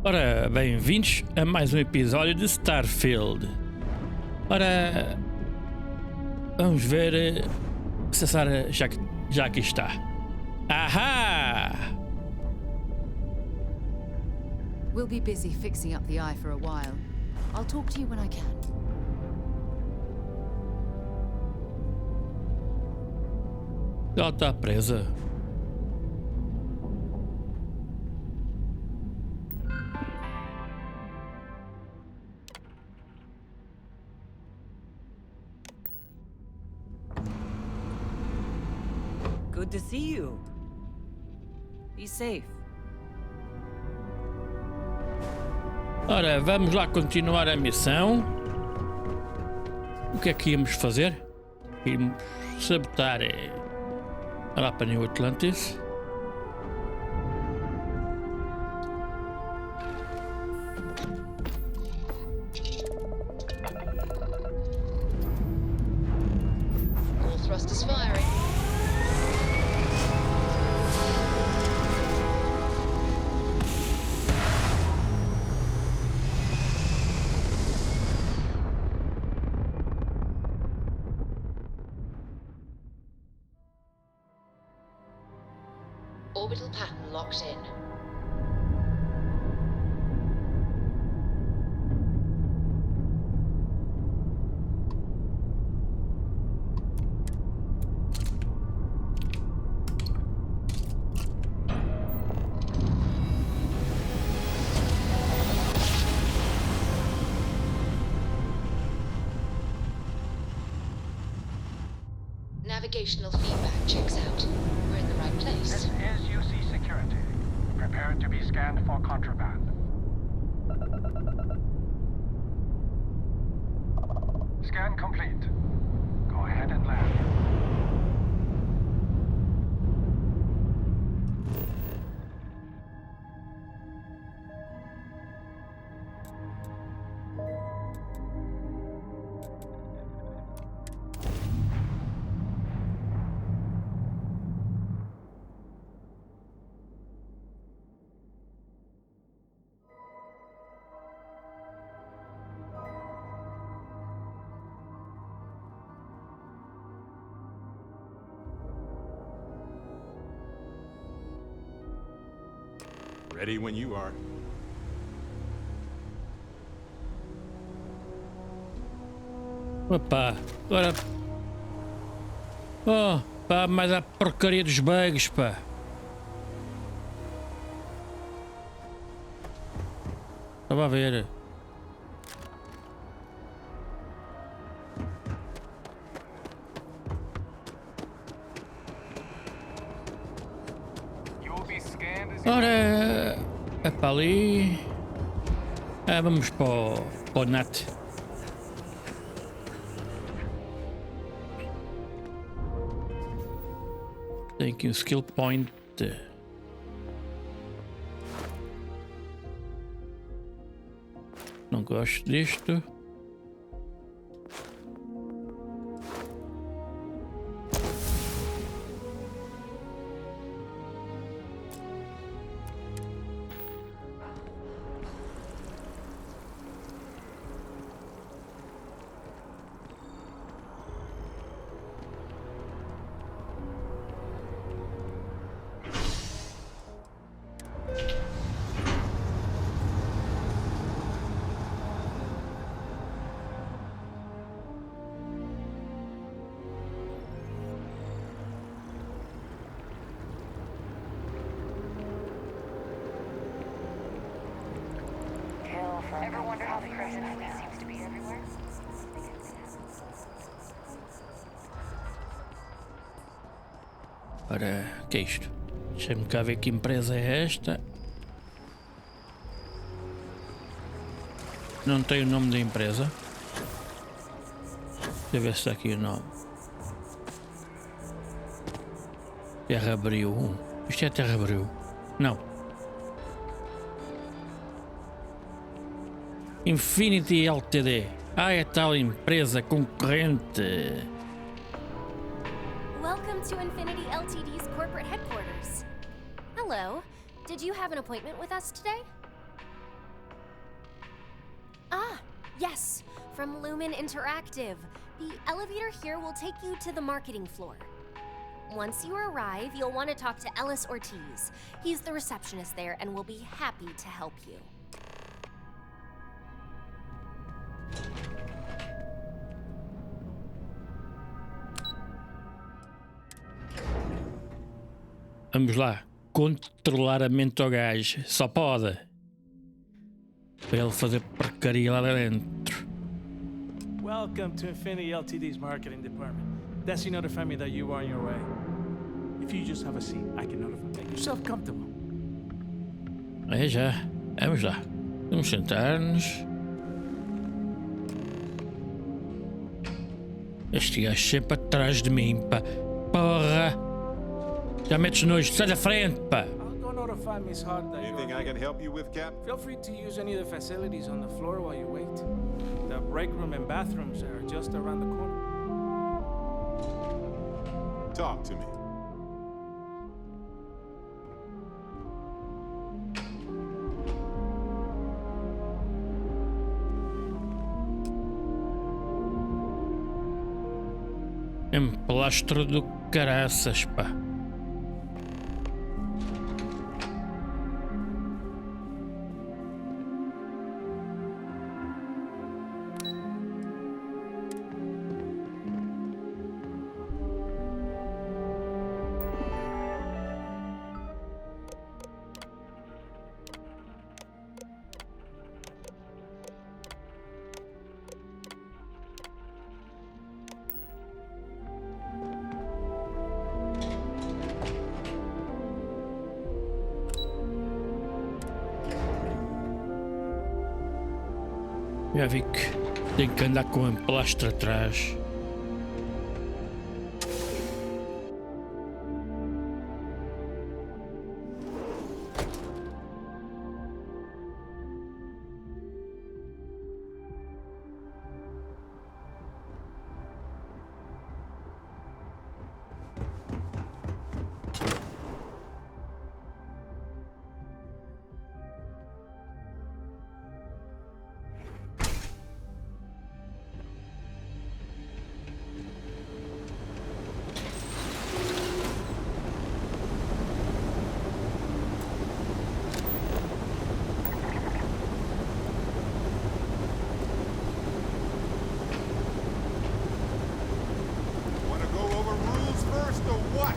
Ora, bem-vindos a mais um episódio de Starfield. Ora, vamos ver se a Sara já aqui está. Ahá! We'll be busy fixing up the eye for a while. I'll talk to you when I can. Ela está presa. Good to see you. Be safe. Ora, vamos lá continuar a missão. O que é que íamos fazer? Íamos sabotar lá para New Atlantis. All thrusters firing. Orbital pattern locked in. Navigational feedback checks out. We're in the right place. This is UC Security. Prepare to be scanned for contraband. Scan complete. Go ahead and land. Ready when you are. Opa, agora... Oh, pá, mais a porcaria dos bugs, pá. Estava a ver. Ora, é para ali. Vamos para o NAT. Tem aqui um skill point. Não gosto disto. Ever wonder how the crescent seems to be everywhere? Ora, o que é isto? Deixa-me cá ver que empresa é esta. Não tem o nome da empresa. Deixa eu ver se está aqui o nome. Terra Abril. Isto é Terra Abril? Não. Infinity Ltd. É tal empresa concorrente. Welcome to Infinity Ltd's corporate headquarters. Hello. Did you have an appointment with us today? Ah, yes, from Lumen Interactive. The elevator here will take you to the marketing floor. Once you arrive, you'll want to talk to Ellis Ortiz. He's the receptionist there and will be happy to help you. Vamos lá. Controlar a mente ao gajo. Só pode. Para ele fazer porcaria lá dentro. Welcome to Infinity Ltd's marketing department. Desi notified me that you are on your way. If you just have a seat, I can notify. Make yourself comfortable. É já. Vamos lá. Vamos sentar-nos. Este gajo sempre atrás de mim, pá. Porra! Já metes nojo, sai da frente, pá! I'll go notify Miss Hart that Anything you're I can here. help you with, Cap? Feel free to use any of the facilities on the floor while you wait. The break room and bathrooms are just around the corner. Talk to me. Emplastro do caraças, pá. Já vi que tem que andar com um emplastro atrás. Wanna go over rules first or what?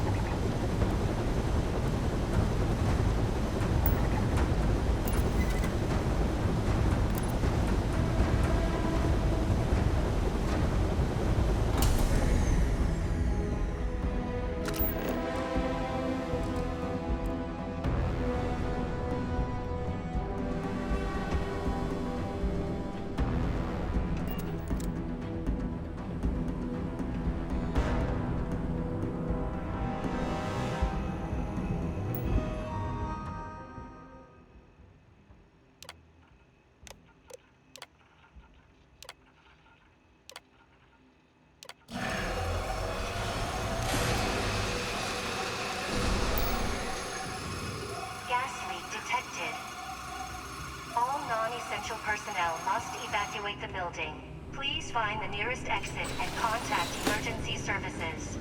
Gas leak detected. All non-essential personnel must evacuate the building. Please find the nearest exit and contact emergency services.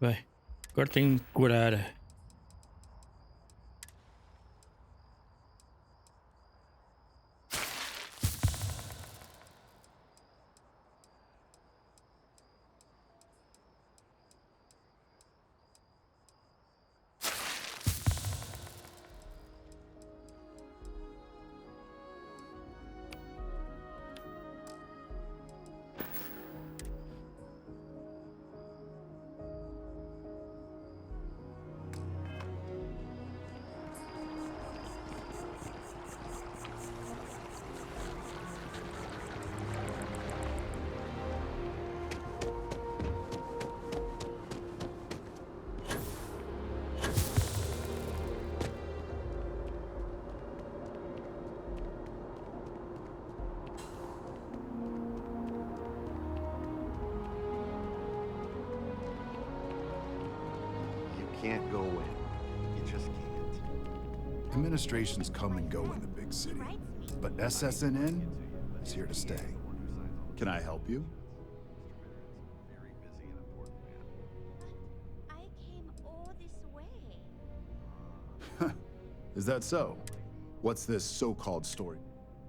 Bem, agora tenho que curar. Can't go in. You just can't. Administrations come and go in the big city, but SSNN is here to stay. Can I help you? I came all this way. Is that so? What's this so-called story?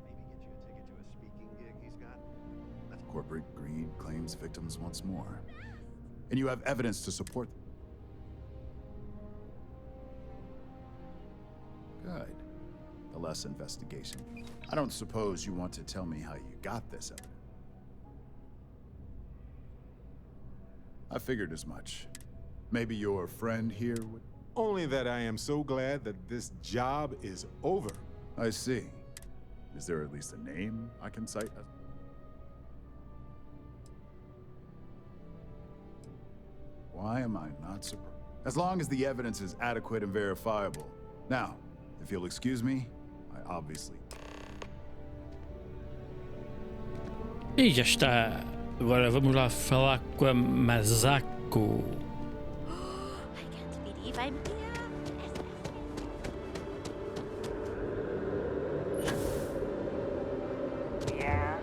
Maybe get you a ticket to a speaking gig he's got? That's Corporate greed claims victims once more. And you have evidence to support them. Good. The less investigation. I don't suppose you want to tell me how you got this evidence. I figured as much. Maybe your friend here would... Only that I am so glad that this job is over. I see. Is there at least a name I can cite? Why am I not surprised? As long as the evidence is adequate and verifiable. Now, if you'll excuse me, I obviously... E já está. Agora vamos lá falar com a Masako. I can't believe I'm here. Yeah.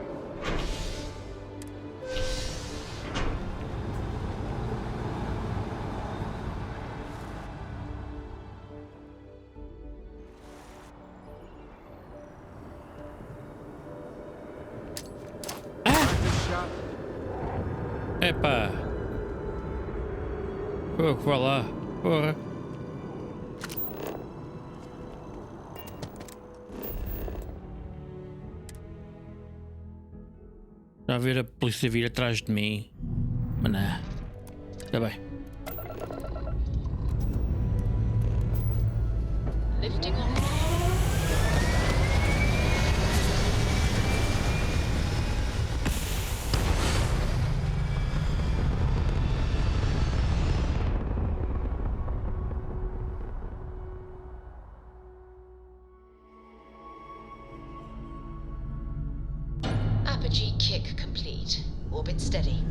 Epá! Pô, vá lá! Porra! Já a ver a polícia vir atrás de mim. Mas não. Está bem. Lifting off. Apogee kick complete. Orbit steady.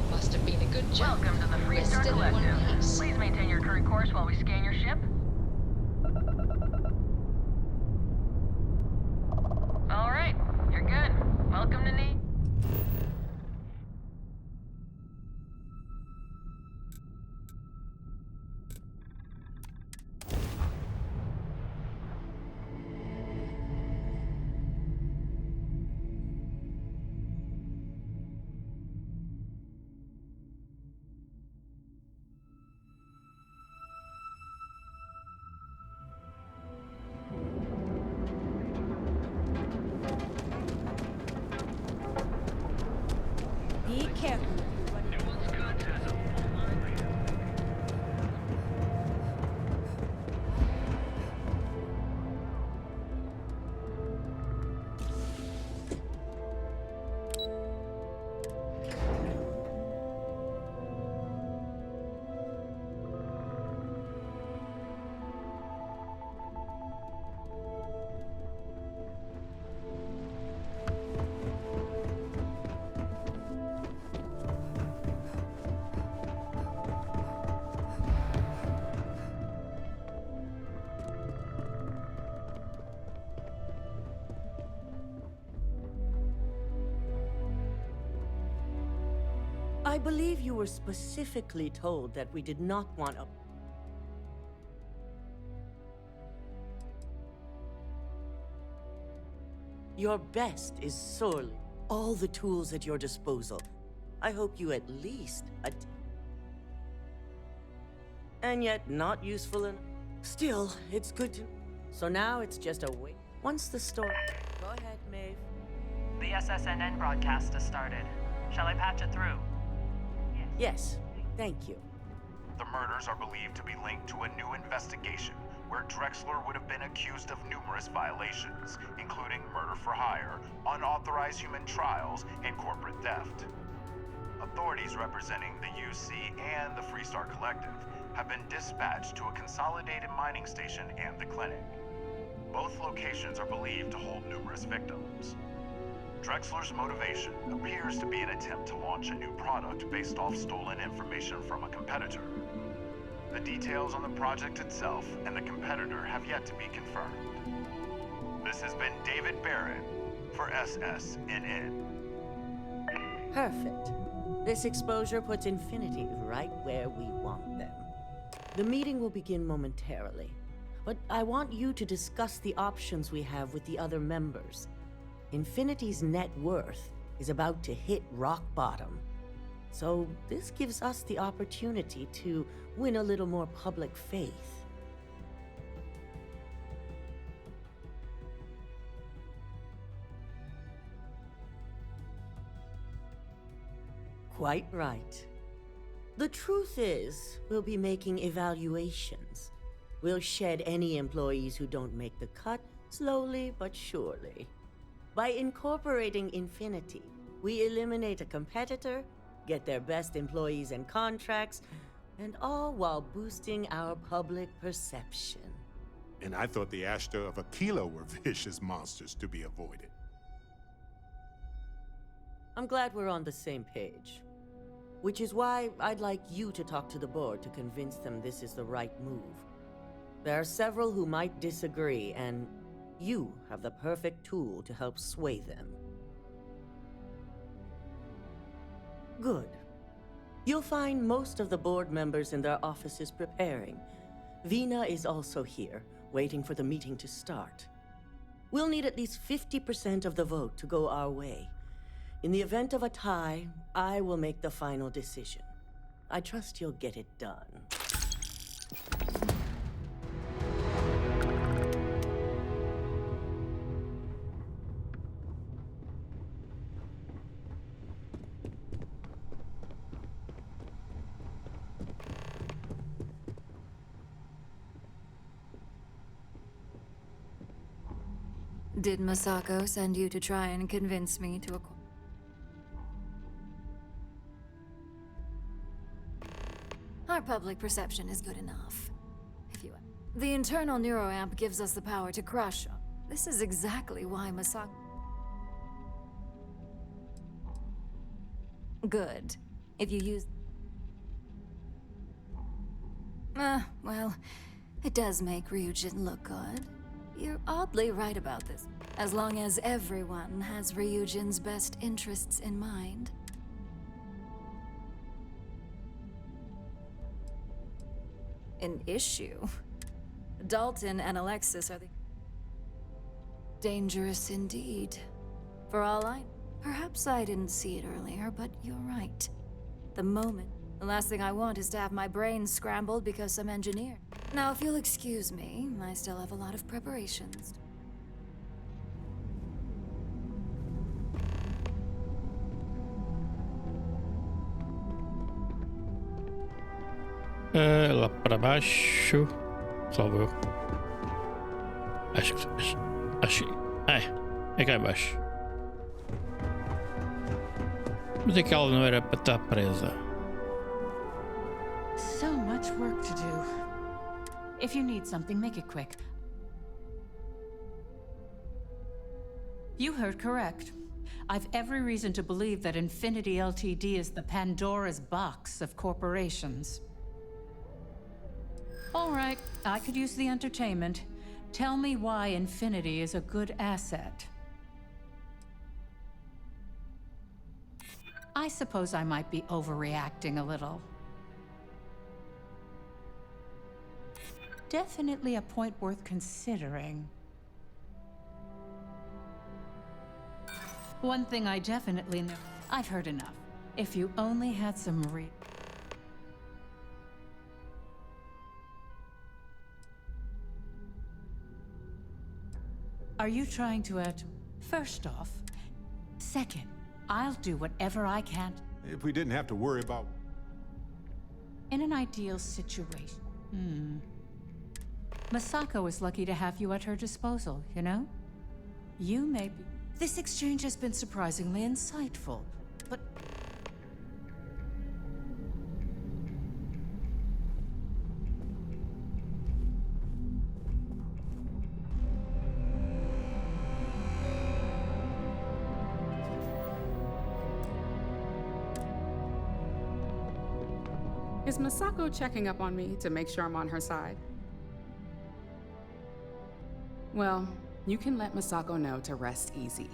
Must have been a good jump. Welcome to the We're Freestar still in one Collective. piece. Please maintain your current course while we scan your ship. All right, you're good. Welcome to Ne. believe you were specifically told that we did not want a... Your best is sorely all the tools at your disposal. I hope you at least and yet not useful enough. Still, it's good to... So now it's just a wait. Once the story... Go ahead, Maeve. The SSNN broadcast has started. Shall I patch it through? Yes, thank you. The murders are believed to be linked to a new investigation where Drexler would have been accused of numerous violations, including murder for hire, unauthorized human trials, and corporate theft. Authorities representing the UC and the Freestar Collective have been dispatched to a consolidated mining station and the clinic. Both locations are believed to hold numerous victims. Drexler's motivation appears to be an attempt to launch a new product based off stolen information from a competitor. The details on the project itself and the competitor have yet to be confirmed. This has been David Barrett for SSNN. Perfect. This exposure puts Infinity right where we want them. The meeting will begin momentarily, but I want you to discuss the options we have with the other members. Infinity's net worth is about to hit rock bottom. So this gives us the opportunity to win a little more public faith. Quite right. The truth is, we'll be making evaluations. We'll shed any employees who don't make the cut, slowly but surely. By incorporating Infinity, we eliminate a competitor, get their best employees and contracts, and all while boosting our public perception. And I thought the Ashta of Aquila were vicious monsters to be avoided. I'm glad we're on the same page. Which is why I'd like you to talk to the board to convince them this is the right move. There are several who might disagree, and you have the perfect tool to help sway them. Good. You'll find most of the board members in their offices preparing. Vina is also here, waiting for the meeting to start. We'll need at least 50% of the vote to go our way. In the event of a tie, I will make the final decision. I trust you'll get it done. Did Masako send you to try and convince me to acquire? Our public perception is good enough. The internal neuroamp gives us the power to crush. This is exactly why Masako... Good. If you use... well, it does make Ryujin look good. You're oddly right about this. As long as everyone has Ryujin's best interests in mind. An issue? Dalton and Alexis are the... Dangerous indeed. For all I... Perhaps I didn't see it earlier, but you're right. The last thing I want is to have my brain scrambled because some engineer... Now, if you'll excuse me, I still have a lot of preparations. Lá para baixo. Salvo eu. Acho. É cá embaixo. Mas é que ela não era para estar presa. So much work to do. If you need something, make it quick. You heard correct. I've every reason to believe that Infinity Ltd is the Pandora's box of corporations. All right, I could use the entertainment. Tell me why Infinity is a good asset. I suppose I might be overreacting a little. Definitely a point worth considering. One thing I definitely know, I've heard enough. If you only had some Are you trying to add? First off. Second, I'll do whatever I can. If we didn't have to worry about... In an ideal situation. Masako is lucky to have you at her disposal, you know? You may be... This exchange has been surprisingly insightful, but... Is Masako checking up on me to make sure I'm on her side? Well, you can let Masako know to rest easy.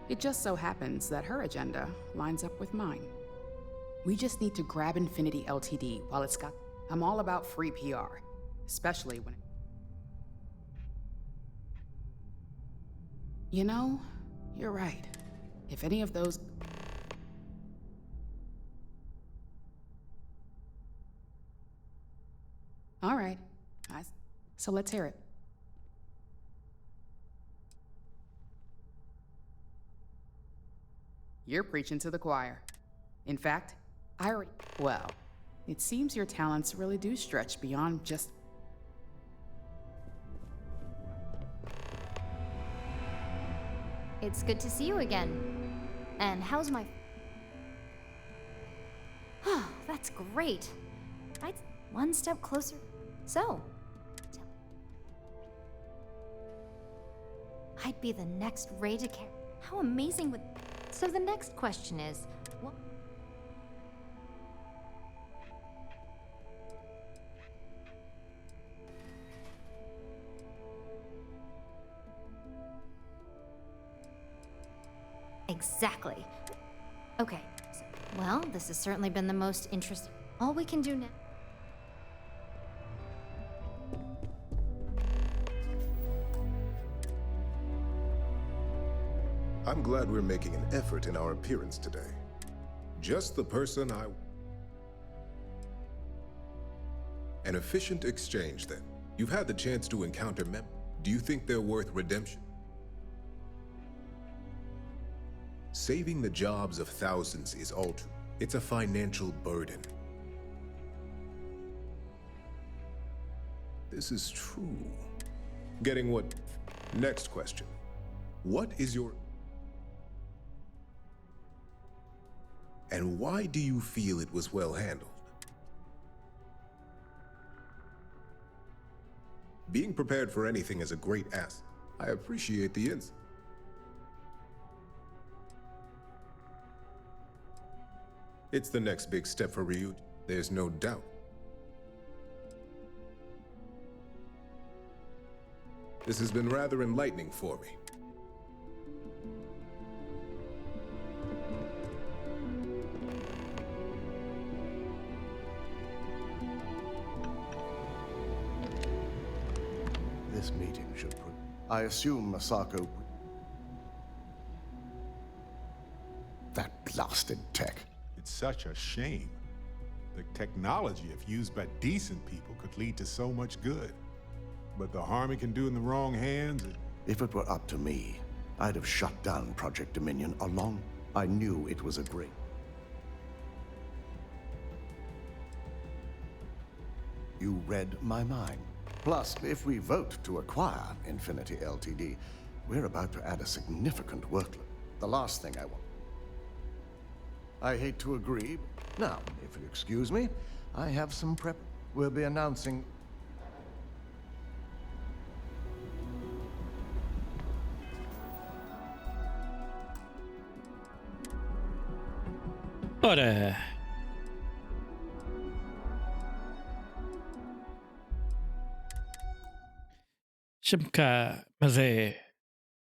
It just so happens that her agenda lines up with mine. We just need to grab Infinity LTD while it's got... I'm all about free PR, especially when... You know, you're right. If any of those... All right. So let's hear it. You're preaching to the choir. In fact, I already... Well, it seems your talents really do stretch beyond just... It's good to see you again. And how's my... Oh, that's great. One step closer. So, I'd be the next Ray to carry. How amazing would... So the next question is, what... Exactly. Okay, so, well, this has certainly been the most interesting. All we can do now... I'm glad we're making an effort in our appearance today. Just the person I... An efficient exchange, then. You've had the chance to encounter Do you think they're worth redemption? Saving the jobs of thousands is all true. It's a financial burden. This is true. Getting what? Next question. What is your... And why do you feel it was well handled? Being prepared for anything is a great asset. I appreciate the insight. It's the next big step for Ryuji, there's no doubt. This has been rather enlightening for me. This meeting should I assume Masako... That blasted tech. It's such a shame. The technology, if used by decent people, could lead to so much good. But the harm it can do in the wrong hands... If it were up to me, I'd have shut down Project Dominion along. I knew it was a great... You read my mind. Plus, if we vote to acquire Infinity LTD, we're about to add a significant workload. The last thing I want. I hate to agree. Now, if you excuse me, I have some prep. We'll be announcing... Ora. Deixa-me cá, mas é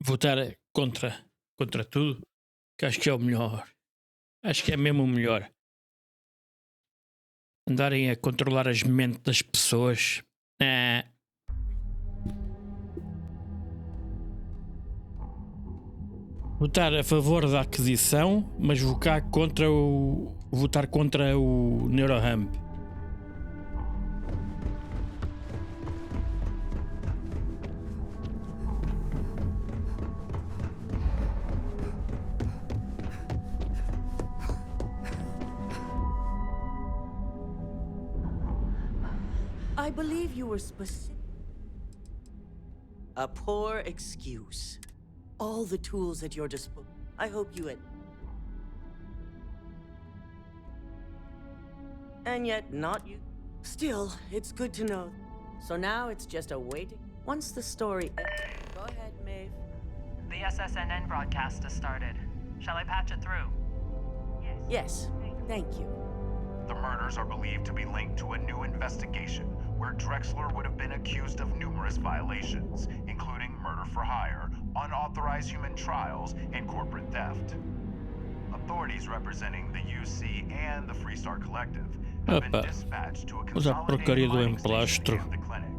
votar contra tudo, que acho que é o melhor. Acho que é mesmo o melhor. Andarem a controlar as mentes das pessoas. Votar a favor da aquisição, mas votar contra o NeuroHump. I believe you were specific. A poor excuse. All the tools at your disposal. I hope you had. And yet, not you. Still, it's good to know. So now it's just a waiting. Once the story. Go ahead, Maeve. The SSNN broadcast has started. Shall I patch it through? Yes, thank you. The murders are believed to be linked to a new investigation where Drexler would have been accused of numerous violations, including murder for hire, unauthorized human trials, and corporate theft. Authorities representing the UC and the Freestar Collective have been dispatched to a consolidated mining station and the clinic.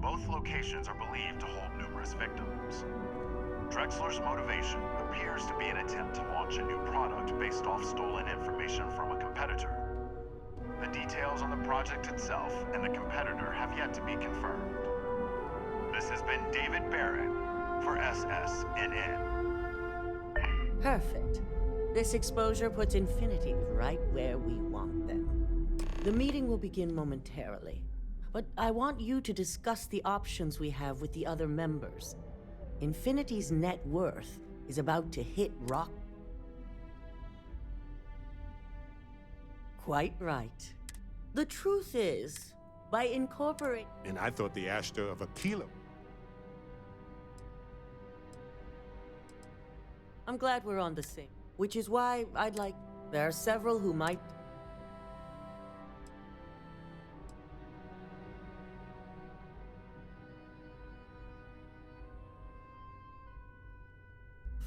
Both locations are believed to hold numerous victims. Drexler's motivation appears to be an attempt to launch a new product based off stolen information from a competitor. The details on the project itself and the competitor have yet to be confirmed. This has been David Barrett for SSNN. Perfect. This exposure puts Infinity right where we want them. The meeting will begin momentarily, but I want you to discuss the options we have with the other members. Infinity's net worth is about to hit rock. Quite right. The truth is, by incorporating... And I thought the Ashta of Aquila. I'm glad we're on the same, which is why I'd like... There are several who might...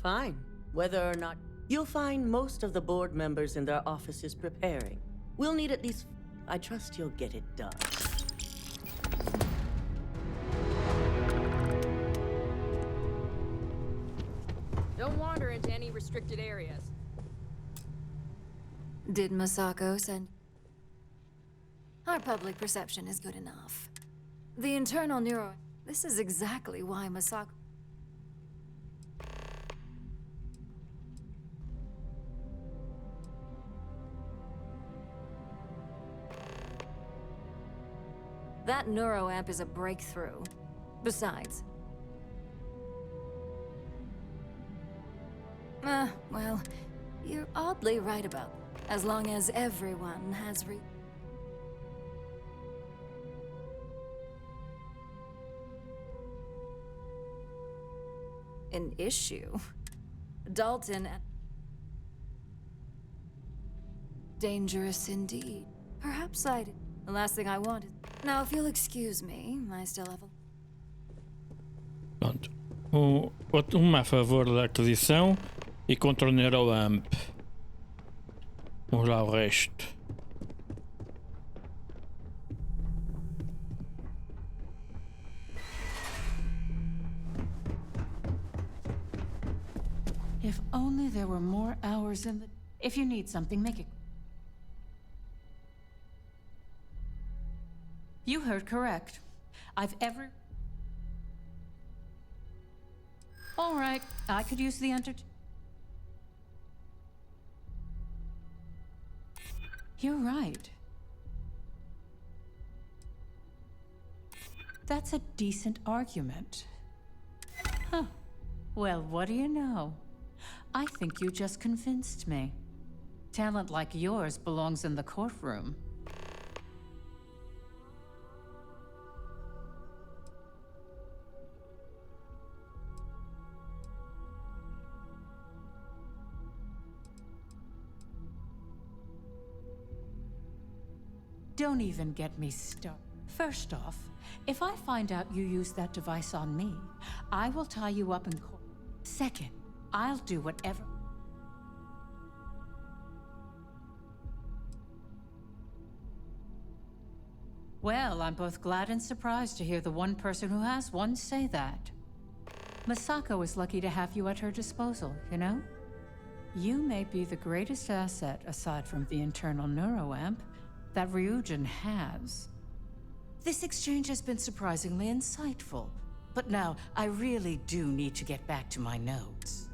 Fine. Whether or not... You'll find most of the board members in their offices preparing. We'll need at least... I trust you'll get it done. Don't wander into any restricted areas. Did Masako send... Our public perception is good enough. The internal neuro... This is exactly why Masako... That neuroamp is a breakthrough. Besides... well, you're oddly right about that. As long as everyone has an issue. Dalton... Dangerous indeed. Perhaps I did. The last thing I wanted. Now, if you'll excuse me, I still have a... Pronto. Uma a favor da aquisição e contra o NeuroAmp. Vamos lá o resto. If only there were more hours in the... If you need something, make it... You heard correct. I've ever... All right, I could use the You're right. That's a decent argument. Huh. Well, what do you know? I think you just convinced me. Talent like yours belongs in the courtroom. Don't even get me started. First off, if I find out you used that device on me, I will tie you up in court. Second, I'll do whatever. Well, I'm both glad and surprised to hear the one person who has one say that. Masako is lucky to have you at her disposal, you know? You may be the greatest asset, aside from the internal neuroamp, that Ryujin has. This exchange has been surprisingly insightful, but now I really do need to get back to my notes.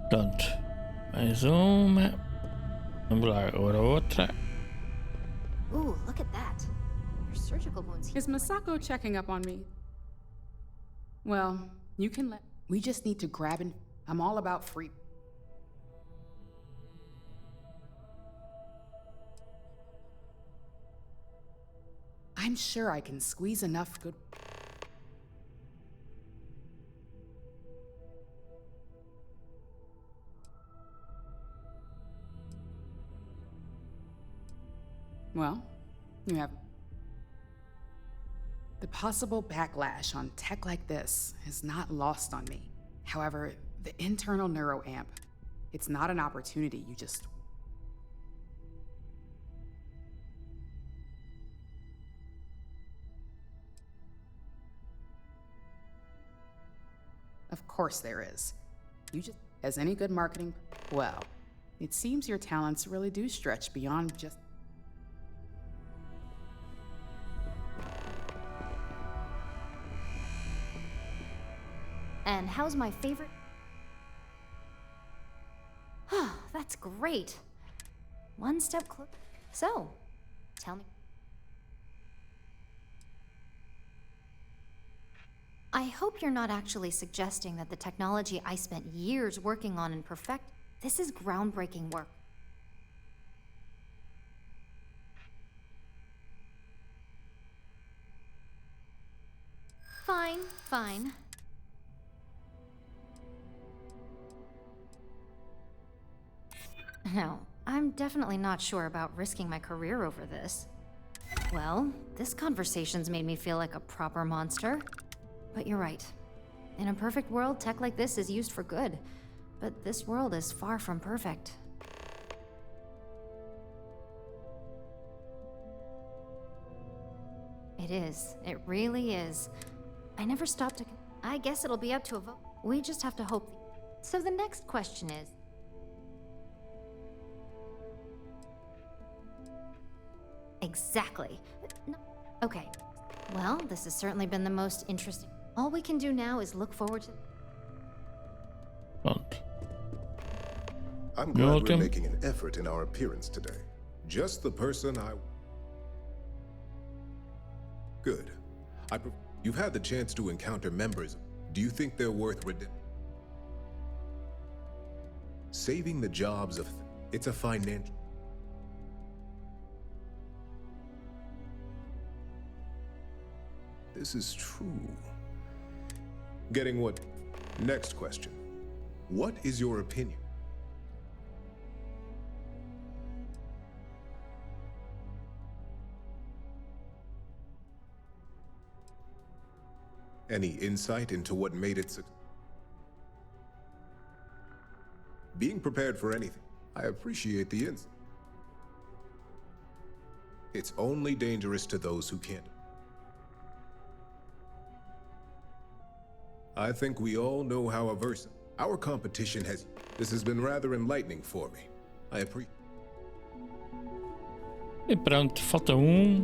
Pronto. Mais uma. Vamos lá, agora outra. Ooh, look at that. Your surgical wounds. Is Masako checking up on me? Well, you can let. We just need to grab and. I'm all about free. I'm sure I can squeeze enough good. Well, you have. The possible backlash on tech like this is not lost on me. However, the internal neuroamp, it's not an opportunity you just. Of course there is. You just, as any good marketing, well, it seems your talents really do stretch beyond just. And how's my favorite? That's great. One step closer. So, tell me. I hope you're not actually suggesting that the technology I spent years working on and perfect. This is groundbreaking work. Fine, fine. No, I'm definitely not sure about risking my career over this. Well, this conversation's made me feel like a proper monster. But you're right. In a perfect world, tech like this is used for good. But this world is far from perfect. It is. It really is. I never stopped to... I guess it'll be up to a vote. We just have to hope... So the next question is... Exactly. No. Okay. Well, this has certainly been the most interesting. All we can do now is look forward to... I'm glad we're making an effort in our appearance today. Just the person I... Good. You've had the chance to encounter members. Do you think they're worth saving the jobs of... It's a financial... This is true. Getting what? Next question. What is your opinion? Any insight into what made it being prepared for anything? I appreciate the insight. It's only dangerous to those who can't. I think we all know how averse our competition has. This has been rather enlightening for me. I appreciate. E pronto, falta um.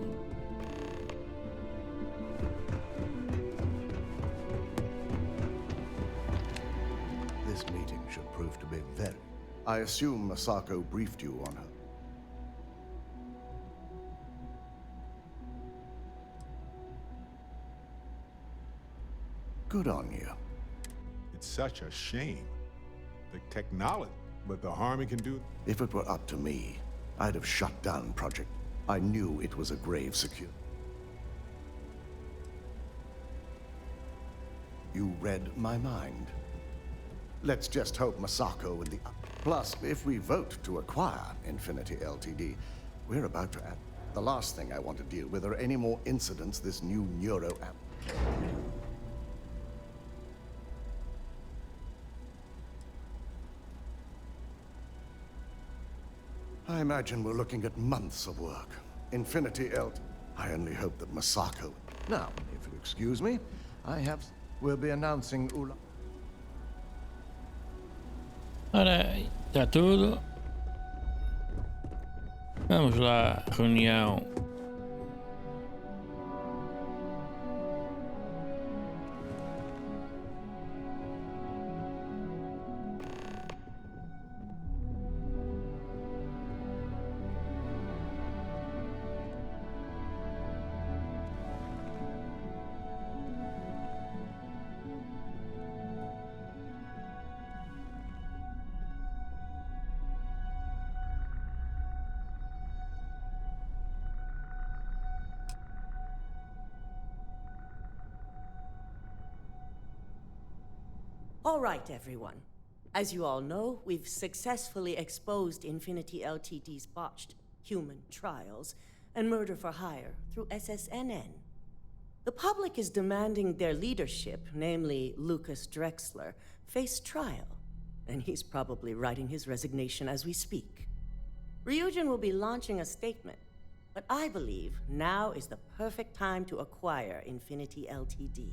This meeting should prove to be very... I assume Masako briefed you on her. Good on you. It's such a shame. The technology, but the harm it can do. If it were up to me, I'd have shut down Project. I knew it was a grave secure. You read my mind. Let's just hope Masako and the... Plus, if we vote to acquire Infinity Ltd, we're about to add... The last thing I want to deal with are any more incidents this new neuro app. I imagine we're looking at months of work. Infinity LT. I only hope that Masako... Now, if you excuse me, we'll be announcing Ula... Ora, está tudo. Vamos lá, reunião. All right, everyone. As you all know, we've successfully exposed Infinity Ltd's botched human trials and murder for hire through SSNN. The public is demanding their leadership, namely Lucas Drexler, face trial, and he's probably writing his resignation as we speak. Ryujin will be launching a statement, but I believe now is the perfect time to acquire Infinity Ltd.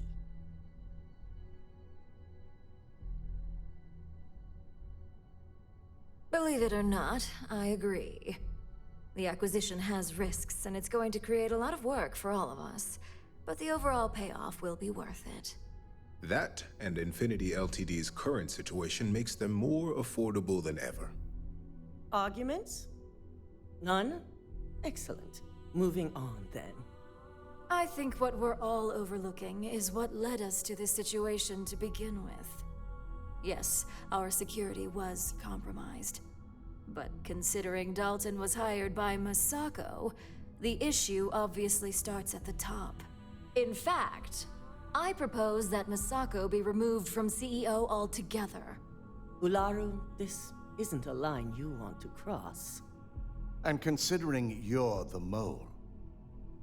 Believe it or not, I agree. The acquisition has risks, and it's going to create a lot of work for all of us. But the overall payoff will be worth it. That and Infinity Ltd's current situation makes them more affordable than ever. Arguments? None? Excellent. Moving on, then. I think what we're all overlooking is what led us to this situation to begin with. Yes, our security was compromised. But considering Dalton was hired by Masako, the issue obviously starts at the top. In fact, I propose that Masako be removed from CEO altogether. Ularu, this isn't a line you want to cross. And considering you're the mole,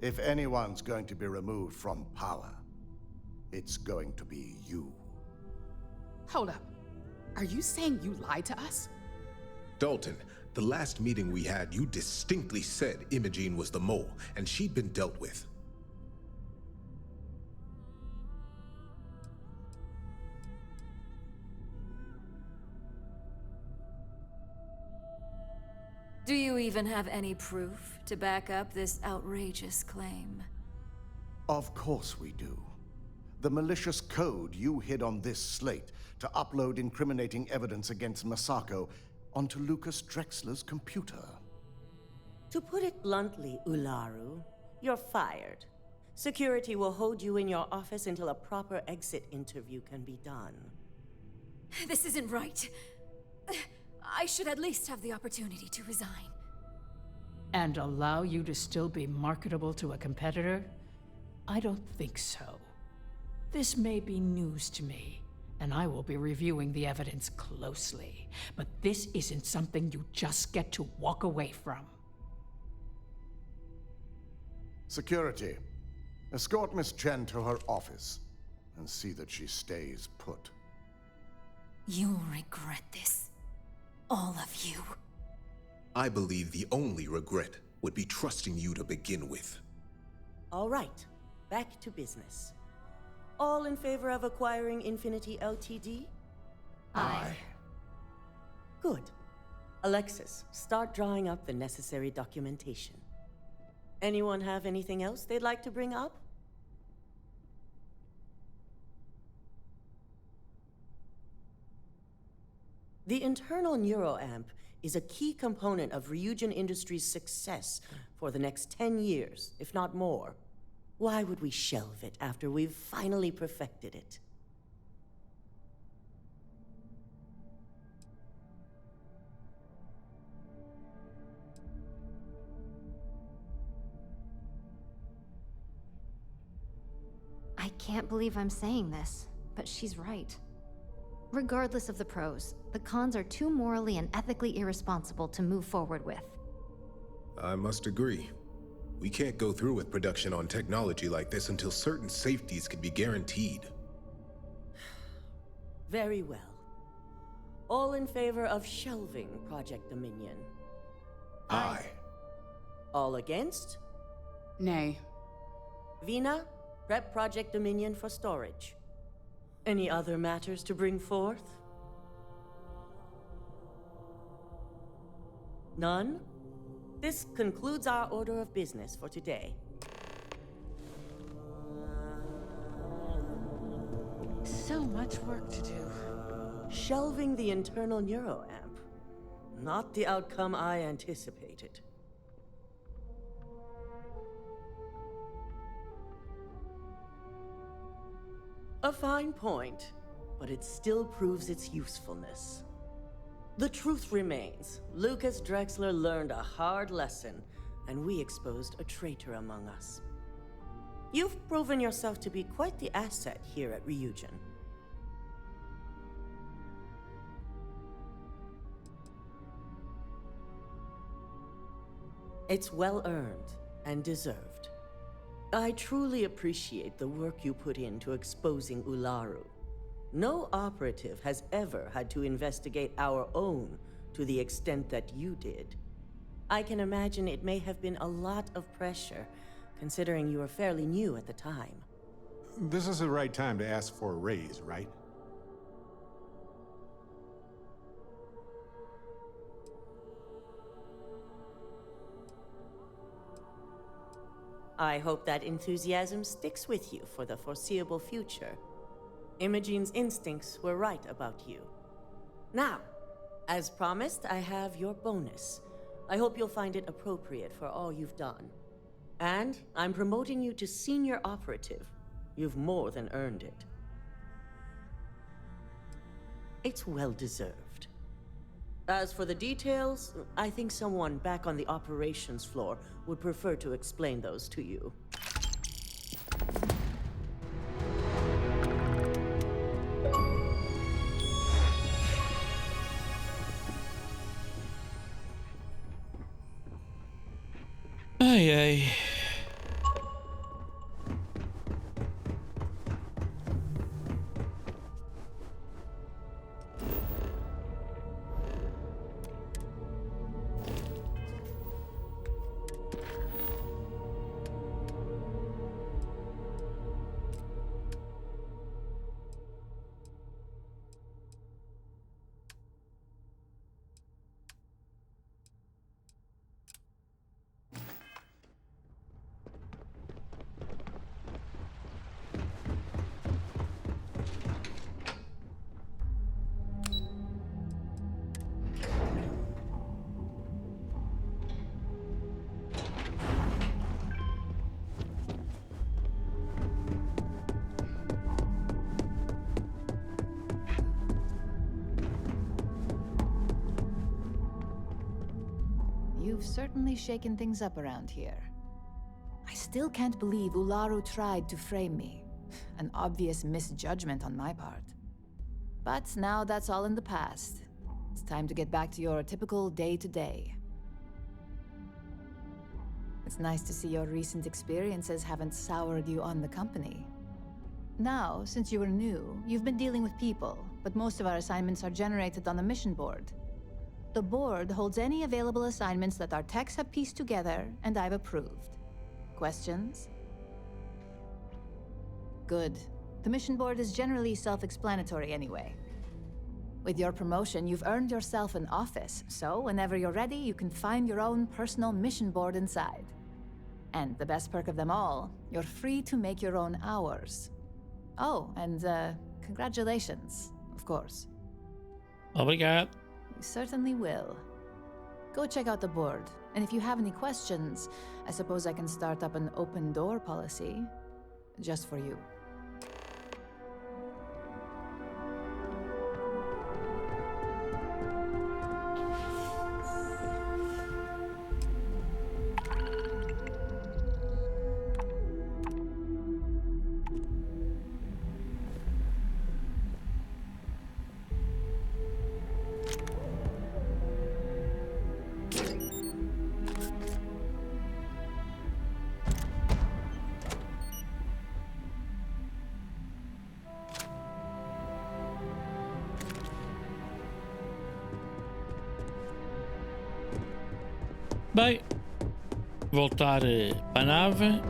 if anyone's going to be removed from power, it's going to be you. Hold up. Are you saying you lied to us? Dalton, the last meeting we had, you distinctly said Imogene was the mole, and she'd been dealt with. Do you even have any proof to back up this outrageous claim? Of course we do. The malicious code you hid on this slate to upload incriminating evidence against Masako onto Lucas Drexler's computer. To put it bluntly, Ularu, you're fired. Security will hold you in your office until a proper exit interview can be done. This isn't right. I should at least have the opportunity to resign. And allow you to still be marketable to a competitor? I don't think so. This may be news to me, and I will be reviewing the evidence closely. But this isn't something you just get to walk away from. Security, escort Miss Chen to her office and see that she stays put. You'll regret this. All of you. I believe the only regret would be trusting you to begin with. All right, back to business. All in favor of acquiring Infinity Ltd? Aye. Good. Alexis, start drawing up the necessary documentation. Anyone have anything else they'd like to bring up? The internal neuroamp is a key component of Ryujin Industries' success for the next 10 years, if not more. Why would we shelve it after we've finally perfected it? I can't believe I'm saying this, but she's right. Regardless of the pros, the cons are too morally and ethically irresponsible to move forward with. I must agree. We can't go through with production on technology like this until certain safeties can be guaranteed. Very well. All in favor of shelving Project Dominion? Aye. All against? Nay. Vina, prep Project Dominion for storage. Any other matters to bring forth? None? This concludes our order of business for today. So much work to do. Shelving the internal neuroamp. Not the outcome I anticipated. A fine point, but it still proves its usefulness. The truth remains, Lucas Drexler learned a hard lesson, and we exposed a traitor among us. You've proven yourself to be quite the asset here at Ryujin. It's well earned and deserved. I truly appreciate the work you put into exposing Ularu. No operative has ever had to investigate our own to the extent that you did. I can imagine it may have been a lot of pressure, considering you were fairly new at the time. This is the right time to ask for a raise, right? I hope that enthusiasm sticks with you for the foreseeable future. Imogene's instincts were right about you. Now, as promised, I have your bonus. I hope you'll find it appropriate for all you've done. And I'm promoting you to senior operative. You've more than earned it. It's well deserved. As for the details, I think someone back on the operations floor would prefer to explain those to you. Ai ai. You've certainly shaken things up around here. I still can't believe Ularu tried to frame me. An obvious misjudgment on my part. But now that's all in the past. It's time to get back to your typical day-to-day. It's nice to see your recent experiences haven't soured you on the company. Now, since you were new, you've been dealing with people, but most of our assignments are generated on the mission board. The board holds any available assignments that our techs have pieced together, and I've approved. Questions? Good. The mission board is generally self-explanatory anyway. With your promotion, you've earned yourself an office, so whenever you're ready, you can find your own personal mission board inside. And the best perk of them all, you're free to make your own hours. Oh, and congratulations, of course. Obrigado. You certainly will. Go check out the board, and if you have any questions, I suppose I can start up an open door policy. Just for you. Bem, voltar para a nave.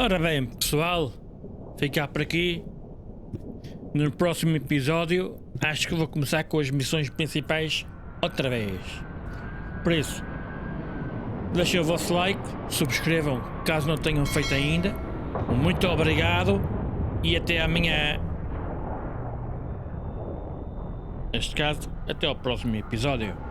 Ora bem, pessoal, ficar por aqui. No próximo episódio, acho que vou começar com as missões principais outra vez. Por isso, deixem o vosso like, subscrevam caso não tenham feito ainda. Muito obrigado e até amanhã. Neste caso, até ao próximo episódio.